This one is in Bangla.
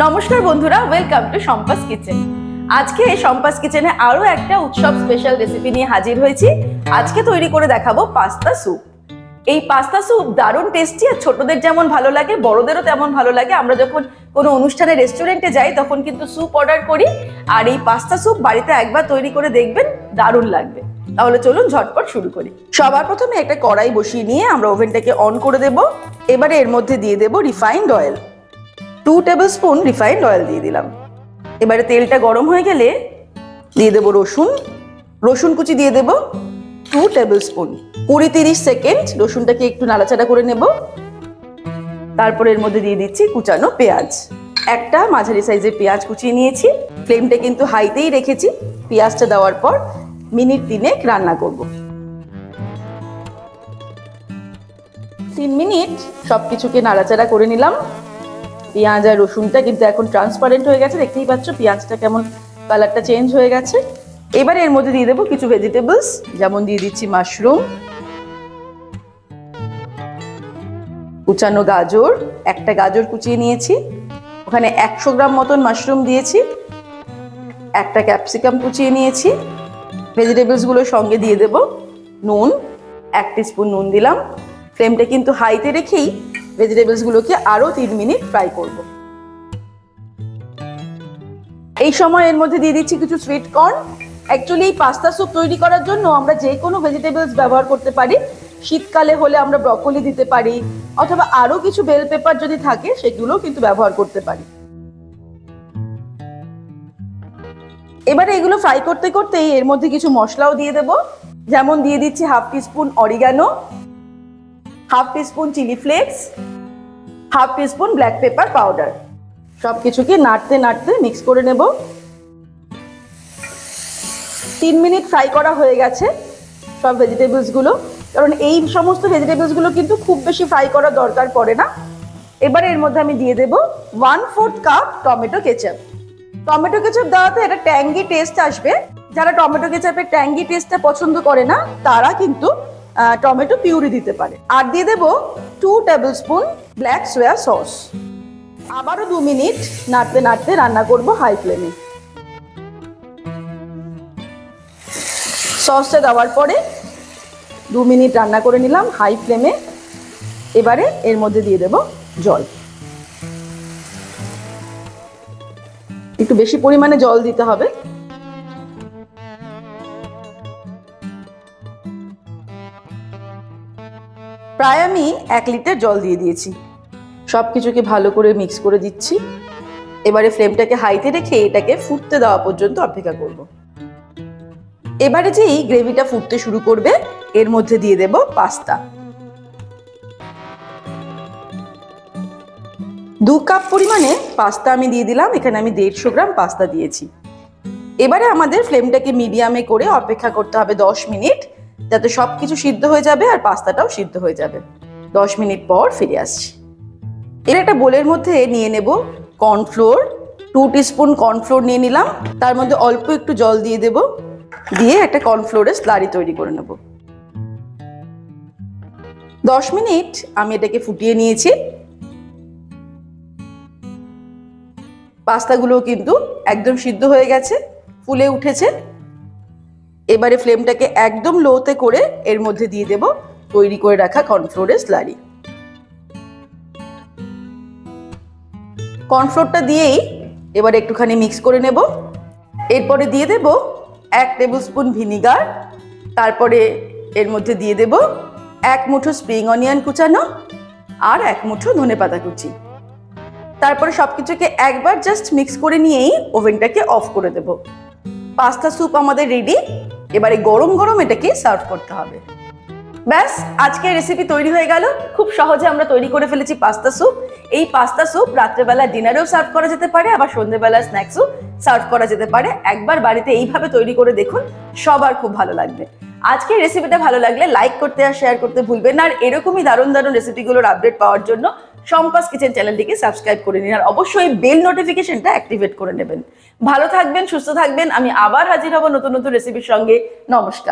নমস্কার বন্ধুরা, ওয়েলকাম টু সম্পাস কিচেন। আজকে সম্পাস কিচেনে আরো একটা উৎসব স্পেশাল রেসিপি নিয়ে হাজির হয়েছি। আজকে তৈরি করে দেখাবো পাস্তা স্যুপ। এই পাস্তা স্যুপ দারুণ টেস্টি, আর ছোটদের যেমন ভালো লাগে বড়দেরও তেমন ভালো লাগে। আমরা যখন কোনো অনুষ্ঠানে রেস্টুরেন্টে যাই তখন কিন্তু স্যুপ অর্ডার করি, আর এই পাস্তা স্যুপ বাড়িতে একবার তৈরি করে দেখবেন, দারুণ লাগবে। তাহলে চলুন ঝটপট শুরু করি। সবার প্রথমে একটা কড়াই বসিয়ে নিয়ে আমরা ওভেনটাকে অন করে দেব। এবারে এর মধ্যে দিয়ে দেব refined oil. 2 tablespoon refined oil দিয়ে দিলাম। এবারে তেলটা গরম হয়ে গেলে দিয়ে দেব রসুন কুচি দিয়ে দেব 2 টেবিল স্পুন। 20-30 সেকেন্ড রসুনটাকে একটু নাড়াচাড়া করে নেব। তারপরে এর মধ্যে দিয়ে দিচ্ছি কুচানো পেঁয়াজ। একটা মাঝারি সাইজের পেঁয়াজ কুচিয়ে নিয়েছি। ফ্লেমটা কিন্তু হাইতেই রেখেছি। পেঁয়াজটা দেওয়ার পর মিনিট 3 রান্না করব। 3 মিনিট সবকিছুকে নাড়াচাড়া করে নিলাম। পেঁয়াজ আর রসুনটা কিন্তু এখন ট্রান্সপারেন্ট হয়ে গেছে, দেখতেই পাচ্ছ পেঁয়াজটা কেমন কালারটা চেঞ্জ হয়ে গেছে। এবারে এর মধ্যে দিয়ে দেবো কিছু ভেজিটেবলস, যেমন দিয়ে দিচ্ছি মাশরুম, কুচানো গাজর, একটা গাজর কুচিয়ে নিয়েছি, ওখানে 100 গ্রাম মতন মাশরুম দিয়েছি, একটা ক্যাপসিকাম কুচিয়ে নিয়েছি। ভেজিটেবলস গুলোর সঙ্গে দিয়ে দেব নুন, 1 টিস্পুন নুন দিলাম। ফ্লেমটা কিন্তু হাইতে রেখেই ভেজিটেবলস গুলোকে আরো 3 মিনিট ফ্রাই করব। এই সময় এর মধ্যে দিয়ে দিচ্ছি কিছু সুইট কর্ন। অ্যাকচুয়ালি এই পাস্তা স্যুপ তৈরি করার জন্য আমরা যে কোনো ভেজিটেবলস ব্যবহার করতে পারি। শীতকালে হলে আমরা ব্রকলি দিতে পারি, অথবা আরো কিছু বেল পেপার যদি থাকে সেগুলো কিন্তু ব্যবহার করতে পারি। এবারে এগুলো ফ্রাই করতে করতেই এর মধ্যে কিছু মশলাও দিয়ে দেব, যেমন দিয়ে দিচ্ছি 1/2 teaspoon oregano, 1/2 teaspoon chilli flakes, 1/2 teaspoon black pepper powder. সবকিছুকে নাড়তে নাড়তে মিক্স করে নেব। 3 মিনিট ফ্রাই করা হয়ে গেছে সব ভেজিটেবলস গুলো, কারণ এই সমস্ত ভেজিটেবলস গুলো কিন্তু খুব বেশি ফ্রাই করার দরকার পড়ে না। এবারে এর মধ্যে আমি দিয়ে দেব 1/4 cup tomato ketchup. Tomato ketchup দেওয়াতে একটা ট্যাঙ্গি টেস্ট আসবে। যারা টমেটো কেচাপের ট্যাঙ্গি টেস্টটা পছন্দ করে না তারা কিন্তু টমেটো পিউরি দিতে পারে। আর দিয়ে দেব 2 টেবিল স্পুন ব্ল্যাক সোয়া সস। আবারও 2 মিনিট নাড়তে নাড়তে রান্না করব হাই ফ্লেমে। সসটা দেওয়ার পরে 2 মিনিট রান্না করে নিলাম হাই ফ্লেমে। এবারে এর মধ্যে দিয়ে দেব জল। একটু বেশি পরিমাণে জল দিতে হবে। প্রায় আমি 1 লিটার জল দিয়ে দিয়েছি। সবকিছুকে ভালো করে মিক্স করে দিচ্ছি। এবারে ফ্লেমটাকে হাইতে রেখে এটাকে ফুটতে দেওয়া পর্যন্ত অপেক্ষা করব। এবারে যেই গ্রেভিটা ফুটতে শুরু করবে এর মধ্যে দিয়ে দেব পাস্তা। 2 কাপ পরিমাণে পাস্তা আমি দিয়ে দিলাম। এখানে আমি 150 গ্রাম পাস্তা দিয়েছি। এবারে আমাদের ফ্লেমটাকে মিডিয়ামে করে অপেক্ষা করতে হবে 10 মিনিট, যাতে সবকিছু সিদ্ধ হয়ে যাবে আর পাস্তাটাও সিদ্ধ হয়ে যাবে। 10 মিনিট পর ফিরে আসছি। এর একটা বোলের মধ্যে নিয়ে নেব কর্নফ্লোর। 2 টিস্পুন কর্নফ্লোর নিয়ে নিলাম। তার মধ্যে অল্প একটু জল দিয়ে দেব, দিয়ে একটা কর্নফ্লোরের স্লারি তৈরি করে নেব। 10 মিনিট আমি এটাকে ফুটিয়ে নিয়েছি। পাস্তাগুলো কিন্তু একদম সিদ্ধ হয়ে গেছে, ফুলে উঠেছে। এবারে ফ্লেমটাকে একদম লোতে করে এর মধ্যে দিয়ে দেব তৈরি করে রাখা কর্নফ্লোরের স্লারি। কর্নফ্লোরটা দিয়েই এবারে একটুখানি মিক্স করে নেব। এরপরে দিয়ে দেব 1 টেবিল স্পুন ভিনিগার। তারপরে এর মধ্যে দিয়ে দেব 1 মুঠো স্প্রিং অনিয়ন কুচানো আর 1 মুঠো ধনেপাতা কুচি। তারপরে সবকিছুকে একবার জাস্ট মিক্স করে নিয়েই ওভেনটাকে অফ করে দেব। পাস্তা স্যুপ আমাদের রেডি। এবারে গরম গরম এটাকে সার্ভ করতে হবে। ব্যাস, আজকের রেসিপি তৈরি হয়ে গেল। খুব সহজে আমরা তৈরি করে ফেলেছি পাস্তা স্যুপ। এই পাস্তা স্যুপ রাত্রেবেলা ডিনারেও সার্ভ করা যেতে পারে, আবার সন্ধ্যেবেলা স্ন্যাক্সও সার্ভ করা যেতে পারে। একবার বাড়িতে এইভাবে তৈরি করে দেখুন, সবার খুব ভালো লাগবে। আজকের রেসিপিটা ভালো লাগলে লাইক করতে আর শেয়ার করতে ভুলবেন না। আর এরকমই দারুণ দারুণ রেসিপিগুলোর আপডেট পাওয়ার জন্য সম্পাস কিচেন চ্যানেলটিকে সাবস্ক্রাইব করে নিন, আর অবশ্যই বেল নোটিফিকেশনটা অ্যাক্টিভেট করে নেবেন। ভালো থাকবেন, সুস্থ থাকবেন। আমি আবার হাজির হব নতুন নতুন রেসিপির সঙ্গে। নমস্কার।